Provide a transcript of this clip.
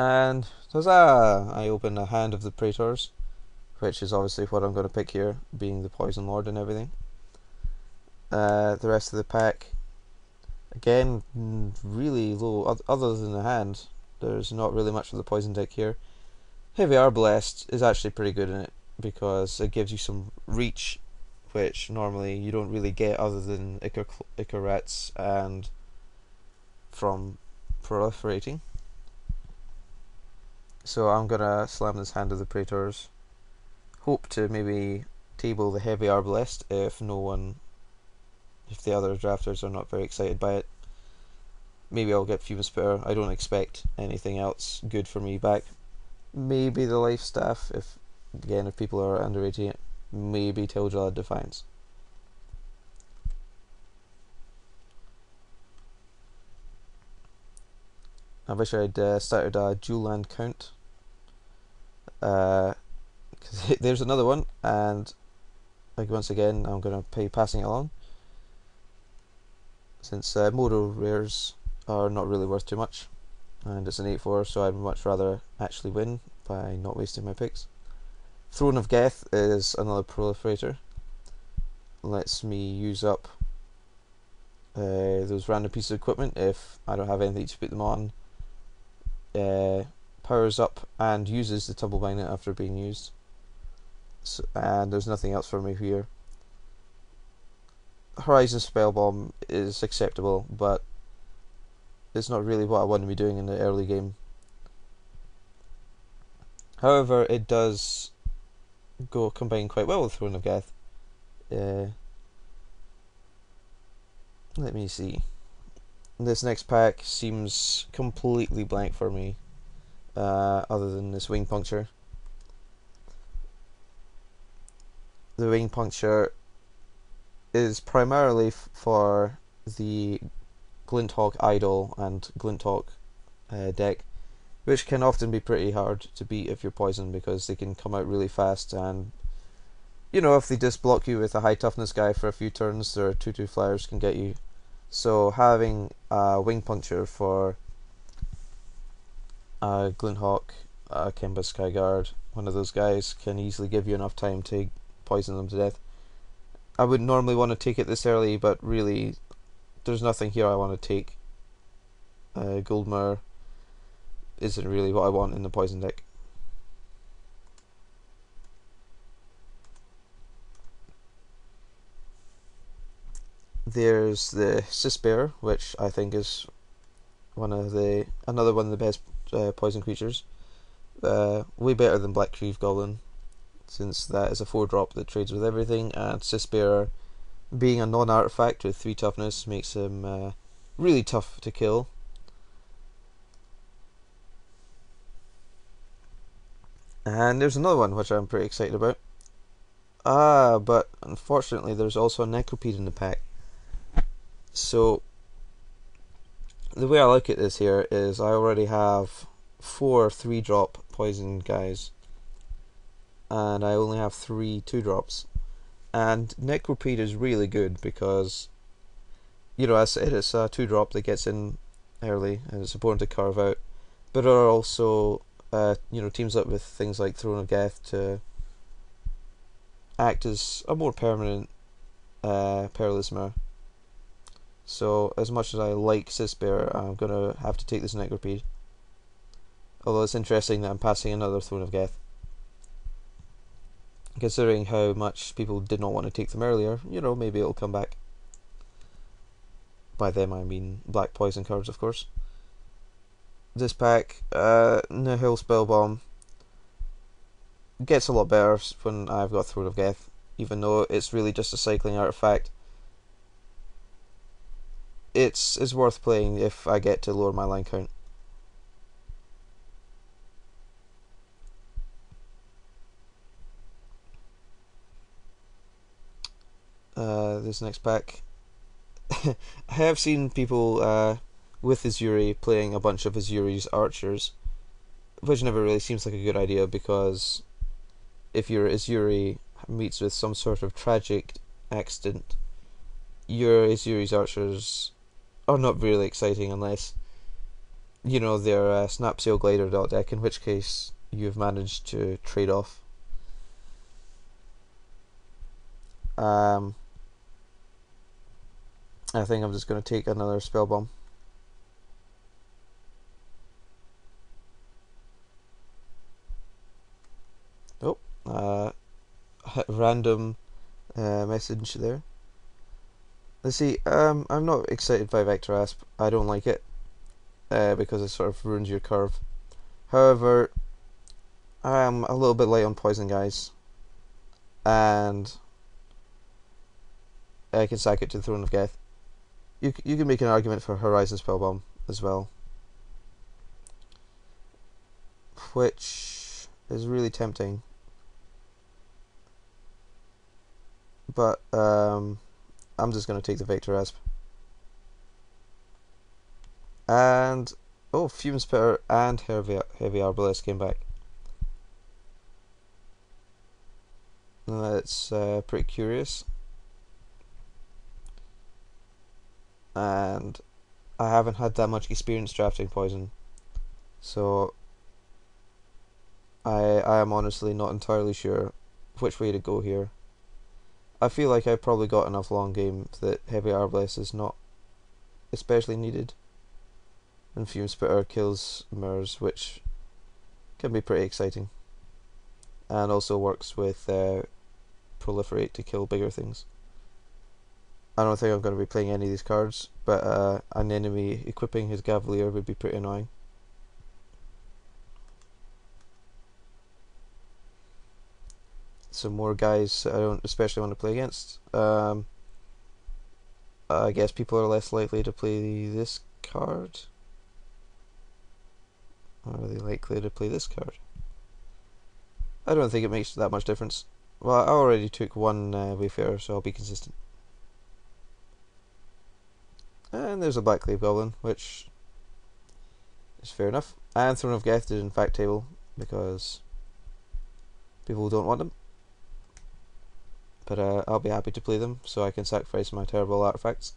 And I open a hand of the Praetors, which is obviously what I'm going to pick here, being the Poison Lord and everything. The rest of the pack, again, really low. Other than the hand, there's not really much of the poison deck here. Heavy Arbalest is actually pretty good in it because it gives you some reach, which normally you don't really get other than Icarats and from proliferating. So I'm gonna slam this hand of the Praetors. Hope to maybe table the Heavy Arbalest if the other drafters are not very excited by it. Maybe I'll get Fume Spitter. I don't expect anything else good for me back. Maybe the Life Staff, if people are underrating it. Maybe Tildra Defiance. I wish I'd started a dual land count. Because there's another one, and once again I'm going to be passing it along. Since mono rares are not really worth too much, and it's an 8/4, so I'd much rather actually win by not wasting my picks. Throne of Geth is another proliferator. Lets me use up those random pieces of equipment if I don't have anything to put them on. Powers up and uses the Tumble Magnet after being used. So, and there's nothing else for me here. Horizon Spell Bomb is acceptable, but it's not really what I want to be doing in the early game. However, it does combine quite well with Throne of Geth. Let me see. This next pack seems completely blank for me, other than this Wing Puncture. The Wing Puncture is primarily for the Glinthawk Idol and Glinthawk deck, which can often be pretty hard to beat if you're poisoned because they can come out really fast, and if they just block you with a high toughness guy for a few turns, their 2/2 flyers can get you. So having a Wing Puncture for Glinthawk, Kemba Skyguard, one of those guys, can easily give you enough time to poison them to death. I would normally want to take it this early, but really there's nothing here I want to take. Goldmere isn't really what I want in the poison deck. There's the Sisbear, which I think is another one of the best poison creatures. Way better than Black Creeve Goblin, since that is a 4-drop that trades with everything, and Sisbear, being a non-artifact with 3 toughness, makes him really tough to kill. And there's another one which I'm pretty excited about. But unfortunately there's also a Necropede in the pack. So the way I look at this here is I already have 4 3-drop poison guys, and I only have 3 2-drops. And Necropede is really good because, as I said, it's a 2-drop that gets in early and it's important to carve out, but it also teams up with things like Throne of Geth to act as a more permanent Perilous Mare. So as much as I like Sisbear, I'm going to have to take this Necropede. Although it's interesting that I'm passing another Throne of Geth, considering how much people did not want to take them earlier. Maybe it'll come back. By them I mean black poison cards, of course. This pack, Nihil Spellbomb, gets a lot better when I've got Throne of Geth, even though it's really just a cycling artifact. It's worth playing if I get to lower my line count. This next pack, I have seen people with Azuri playing a bunch of Azuri's archers, which never really seems like a good idea, because if your Azuri meets with some sort of tragic accident, your Azuri's archers are not really exciting unless you know, their Snap Sail Glider dot deck, in which case you've managed to trade off. I think I'm just going to take another Spell Bomb. Oh, random message there. Let's see, I'm not excited by Vector Asp. I don't like it, because it sort of ruins your curve. However, I'm a little bit light on poison, guys, and I can sack it to the Throne of Geth. You can make an argument for Horizon Spellbomb as well, which is really tempting. But I'm just going to take the Vector Asp. And oh, Fume Spitter and Heavy Arbalest came back. That's pretty curious. And I haven't had that much experience drafting poison, so I am honestly not entirely sure which way to go here. I feel like I've probably got enough long game that Heavy Arbalest is not especially needed, and Fume Spitter kills mirrors, which can be pretty exciting, and also works with Proliferate to kill bigger things. I don't think I'm going to be playing any of these cards, but an enemy equipping his Cavalier would be pretty annoying. Some more guys I don't especially want to play against. I guess people are less likely to play this card. Or are they likely to play this card? I don't think it makes that much difference. Well, I already took one Wayfarer, so I'll be consistent. And there's a Black Clave Goblin, which is fair enough. And Throne of Geth did in fact table, because people don't want them. But I'll be happy to play them, so I can sacrifice my terrible artifacts.